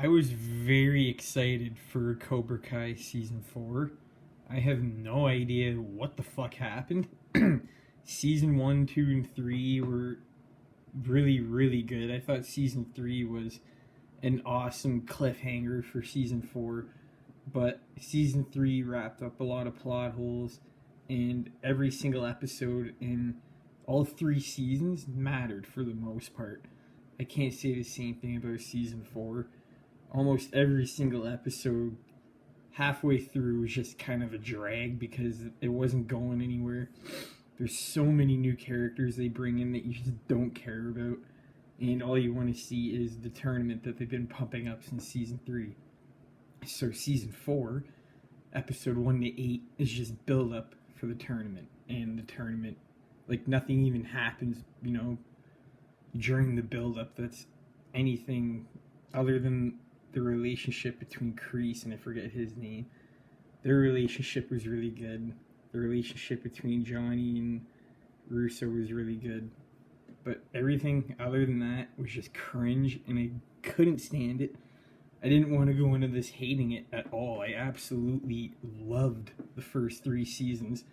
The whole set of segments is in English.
I was very excited for Cobra Kai season 4. I have no idea what the fuck happened. Season 1, 2, and 3 were really, really good. I thought season 3 was an awesome cliffhanger for season 4, but season 3 wrapped up a lot of plot holes, and every single episode in all 3 seasons mattered for the most part. I can't say the same thing about season 4. Almost every single episode halfway through was just kind of a drag because it wasn't going anywhere. There's so many new characters they bring in that you just don't care about, and all you want to see is the tournament that they've been pumping up since season 3. So season 4, episode 1 to 8 is just build up for the tournament, and the tournament, like, nothing even happens, during the build up that's anything other than the relationship between Kreese and I forget his name. Their relationship was really good. The relationship between Johnny and Russo was really good. But everything other than that was just cringe, and I couldn't stand it. I didn't want to go into this hating it at all. I absolutely loved the first 3 seasons.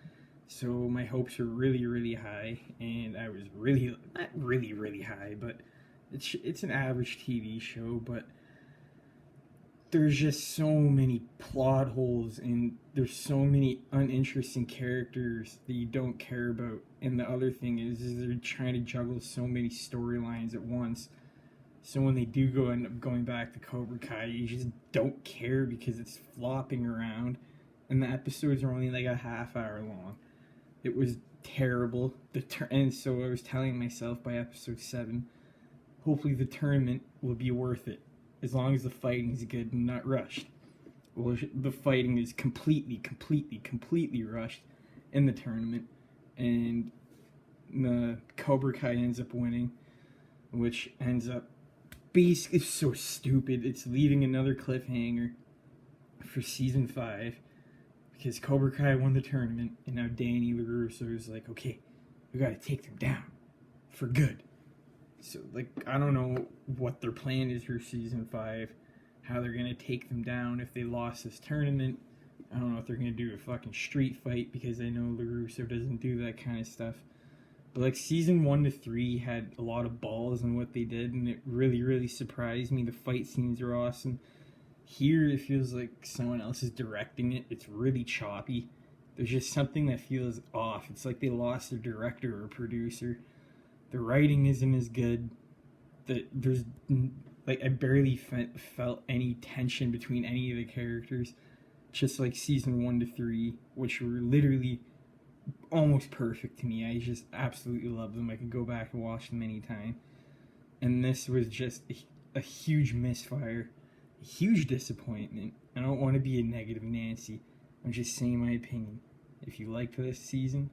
So my hopes were really, really high, and I was really, not really, really high, but it's an average TV show, but there's just so many plot holes, and there's so many uninteresting characters that you don't care about. And the other thing is they're trying to juggle so many storylines at once. So when they do end up going back to Cobra Kai, you just don't care because it's flopping around, and the episodes are only like a half hour long. It was terrible. And so I was telling myself by episode 7, hopefully the tournament will be worth it, as long as the fighting's good and not rushed. Well, the fighting is completely rushed in the tournament, and the Cobra Kai ends up winning, which ends up basically so stupid. It's leaving another cliffhanger for season 5. Because Cobra Kai won the tournament, and now Danny LaRusso is like, okay, we gotta take them down for good. So, I don't know what their plan is for season 5, how they're gonna take them down if they lost this tournament. I don't know if they're gonna do a fucking street fight, because I know LaRusso doesn't do that kind of stuff. But, season 1 to 3 had a lot of balls in what they did, and it really, really surprised me. The fight scenes are awesome. Here, it feels like someone else is directing it. It's really choppy. There's just something that feels off. It's like they lost their director or producer. The writing isn't as good. I barely felt any tension between any of the characters. Just like season 1 to 3, which were literally almost perfect to me. I just absolutely love them. I could go back and watch them anytime. And this was just a huge misfire. Huge disappointment. I don't want to be a negative Nancy. I'm just saying my opinion. If you liked this season,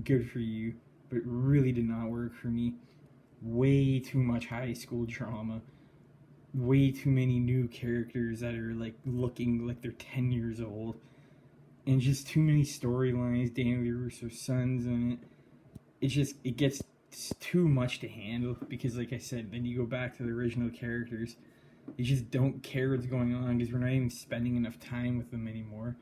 good for you, but it really did not work for me. Way too much high school drama. Way too many new characters that are looking like they're 10 years old. And just too many storylines. Danny LaRusso's sons in it. It gets too much to handle because, like I said, then you go back to the original characters. You just don't care what's going on because we're not even spending enough time with them anymore.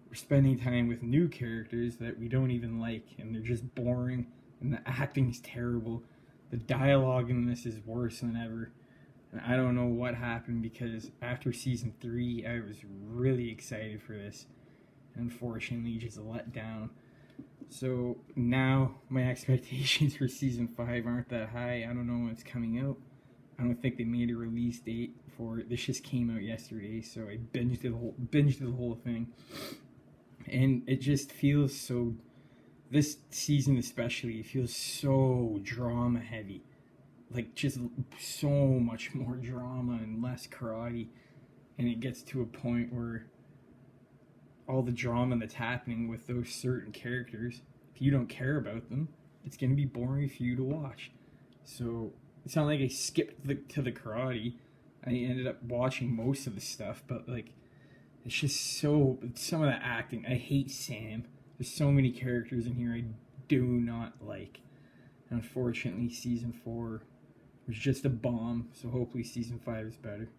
We're spending time with new characters that we don't even like, and they're just boring, and the acting is terrible. The dialogue in this is worse than ever. And I don't know what happened, because after season 3, I was really excited for this. And unfortunately, just let down. So now my expectations for season 5 aren't that high. I don't know when it's coming out. I don't think they made a release date for it. This just came out yesterday, so I binged the whole thing. And it just feels so, this season especially, it feels so drama heavy. Just so much more drama and less karate. And it gets to a point where all the drama that's happening with those certain characters, if you don't care about them, it's going to be boring for you to watch. So it's not like I skipped to the karate. I ended up watching most of the stuff, but it's just some of the acting. I hate Sam. There's so many characters in here I do not like. Unfortunately, season 4 was just a bomb, so hopefully season 5 is better.